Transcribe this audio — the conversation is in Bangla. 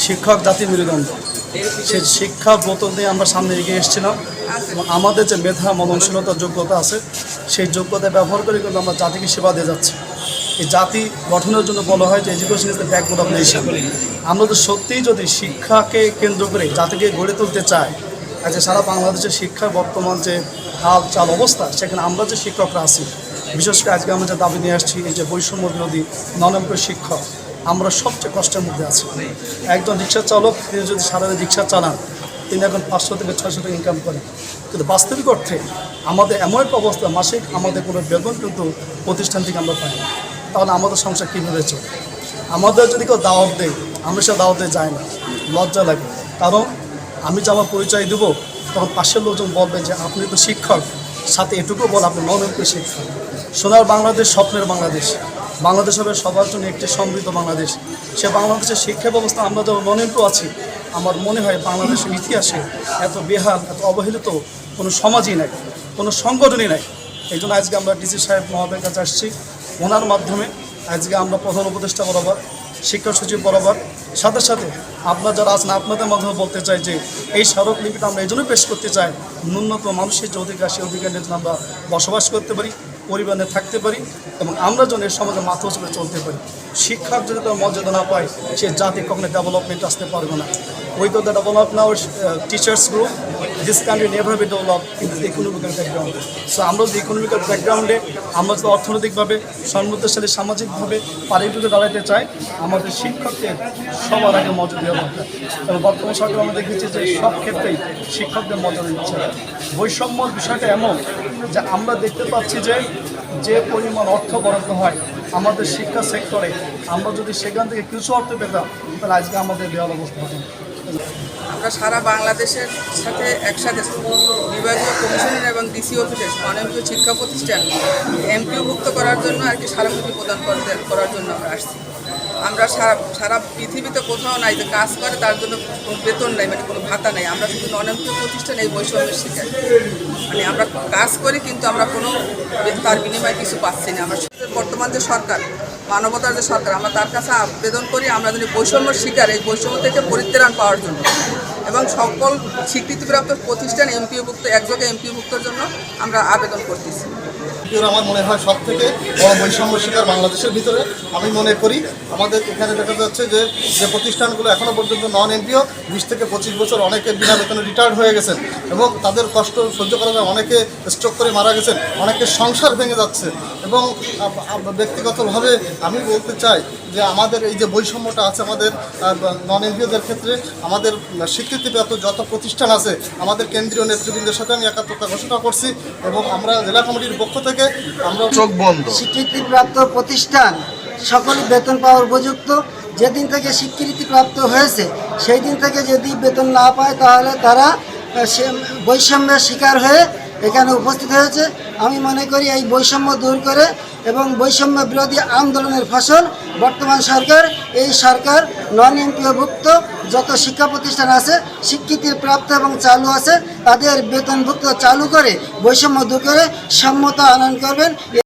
শিক্ষক জাতি মেরুদণ্ড, সেই শিক্ষা ব্রত নিয়ে আমরা সামনে এগিয়ে এসেছিলাম এবং আমাদের যে মেধা মননশীলতার যোগ্যতা আছে সেই যোগ্যতা ব্যবহার করে কিন্তু আমরা জাতিকে সেবা দিয়ে যাচ্ছি। এই জাতি গঠনের জন্য বলা হয় যে education is the backbone of nation. আমরা তো সত্যিই যদি শিক্ষাকে কেন্দ্র করে জাতিকে গড়ে তুলতে চাই, আজকে সারা বাংলাদেশের শিক্ষার বর্তমান যে হাল চাল অবস্থা, সেখানে আমরা যে শিক্ষকরা আছি, বিশেষ করে আজকে আমরা যে দাবি নিয়ে আসছি এই যে বৈষম্য বিরোধী নন-এমপ্লয়ি শিক্ষক, আমরা সবচেয়ে কষ্টের মধ্যে আছি। একজন রিক্সা চালক তিনি যদি সারাদিন রিক্সা চালান, তিনি এখন 500 থেকে 600 টাকা ইনকাম করেন, কিন্তু বাস্তবিক অর্থে আমাদের এমন একটা অবস্থা, মাসিক আমাদের কোনো বেতন কিন্তু প্রতিষ্ঠান থেকে আমরা পাই না। তাহলে আমাদের সংসার কীভাবে চলে? আমাদের যদি কেউ দাওয়াত দেয়, আমরা সে দাওয়াতে যাই না, লজ্জা লাগে। কারণ আমি যে আমার পরিচয় দেবো, তখন পাশের লোকজন বলবে যে আপনি তো শিক্ষক, সাথে এটুকু বল আপনি নন-এমপ্লয়ি শিক্ষক। সোনার বাংলাদেশ, স্বপ্নের বাংলাদেশ, বাংলাদেশ হবে সবার জন্য একটি সমৃদ্ধ বাংলাদেশ। সে বাংলাদেশের শিক্ষা ব্যবস্থা আমরা যখন নন-এমপ্লয়ি আছি, আমার মনে হয় বাংলাদেশের ইতিহাসে এত বেহাল, এত অবহেলিত কোনো সমাজই নাই, কোনো সংগঠনই নাই। এই জন্য আজকে আমরা ডিসি সাহেব মহোদয়ের কাছে আসছি। ওনার মাধ্যমে আজকে আমরা প্রধান উপদেষ্টা বরাবর, শিক্ষা সচিব বরাবর, সাথে সাথে আপনারা যারা আছেন আপনাদের মাধ্যমে বলতে চাই যে এই স্মারকলিপিটা আমরা এই জন্য পেশ করতে চাই, ন্যূনতম মানুষের যে অধিকার, সেই অধিকার নিয়ে আমরা বসবাস করতে পারি, পরিবারে থাকতে পারি এবং আমরা যেন এই সমাজে মাথা উঁচু করে চলতে পারি। শিক্ষক যদি তার মর্যাদা না পায়, সে জাতি কখনো ডেভেলপমেন্ট আসতে পারবে না। Without the development of teachers group, this country never be developed in the economical background. So আমরা যদি ইকোনমিক্যাল ব্যাকগ্রাউন্ডে, আমরা যদি অর্থনৈতিকভাবে সমৃদ্ধশালী, সামাজিকভাবে পারিবারিকভাবে দাঁড়াতে চাই, আমাদের শিক্ষকদের সবার আগে মর্যাদা দেওয়া দরকার। এবং বর্তমান সরকার আমরা দেখেছি যে সব ক্ষেত্রেই শিক্ষকদের মর্যাদা দিচ্ছে। বৈষম্যর বিষয়টা এমন যে আমরা দেখতে পাচ্ছি যে পরিমাণ অর্থ বরাদ্দ হয় আমাদের শিক্ষা সেক্টরে, আমরা যদি সেখান থেকে কিছু অর্থ পেতাম, তাহলে আজকে আমাদের দেওয়ার অবস্থা হতো। আমরা সারা বাংলাদেশের সাথে একসাথে বিভাগীয় কমিশনার এবং ডিসি অফিসের নন-এমপ্লয়ি শিক্ষা প্রতিষ্ঠান এমপিওভুক্ত করার জন্য আর কি স্মারকলিপি প্রদান করার জন্য আমরা আসছি। আমরা সারা পৃথিবীতে কোথাও নাই যে কাজ করে তার জন্য কোনো বেতন নাই, মানে কোনো ভাতা নাই। আমরা শুধু নন-এমপ্লয়ি প্রতিষ্ঠান এই বৈষম্যের শিকার, মানে আমরা কাজ করি কিন্তু আমরা কোনো তার বিনিময়ে কিছু পাচ্ছি না। আমরা বর্তমান যে সরকার, মানবতার যে সরকার, আমরা তার কাছে আবেদন করি আমরা যদি বৈষম্যের শিকার, এই বৈষম্য থেকে পরিত্রাণ পাওয়ার জন্য এবং সকল স্বীকৃতিপ্রাপ্ত প্রতিষ্ঠান এমপিওভুক্ত, একযোগে এমপিওভুক্তর জন্য আমরা আবেদন করতেছি। আমার মনে হয় সব থেকে বড় বৈষম্য শিকার বাংলাদেশের ভিতরে। আমি মনে করি আমাদের এখানে দেখা যাচ্ছে যে প্রতিষ্ঠানগুলো এখনও পর্যন্ত নন এমপিও 20 থেকে 25 বছর অনেকে বিনা বেতনে রিটায়ার্ড হয়ে গেছেন এবং তাদের কষ্ট সহ্য করা যায়, অনেকে স্ট্রোক করে মারা গেছেন, অনেকে সংসার ভেঙে যাচ্ছে। এবং ব্যক্তিগতভাবে আমি বলতে চাই যে আমাদের এই যে বৈষম্যটা আছে আমাদের নন এমপিওদের ক্ষেত্রে, আমাদের স্বীকৃতিপ্রাপ্ত যত প্রতিষ্ঠান আছে, আমাদের কেন্দ্রীয় নেতৃবৃন্দের সাথে আমি একাত্মতা ঘোষণা করছি এবং আমরা জেলা কমিটির পক্ষ থেকে আমরা চোখ বন্ধ। স্বীকৃতিপ্রাপ্ত প্রতিষ্ঠান সকলে বেতন পাওয়ার উপযুক্ত। যেদিন থেকে স্বীকৃতিপ্রাপ্ত হয়েছে সেই দিন থেকে যদি বেতন না পায় তাহলে তারা বৈষম্যের শিকার হয়ে এখানে উপস্থিত হয়েছে। আমি মনে করি এই বৈষম্য দূর করে এবং বৈষম্য বিরোধী আন্দোলনের ফসল বর্তমান সরকার, এই সরকার নন এমপিওভুক্ত যত শিক্ষা প্রতিষ্ঠান আছে, স্বীকৃতির প্রাপ্ত এবং চালু আছে, তাদের বেতনভুক্ত চালু করে বৈষম্য দূর করে সম্মত আনয়ন করবেন।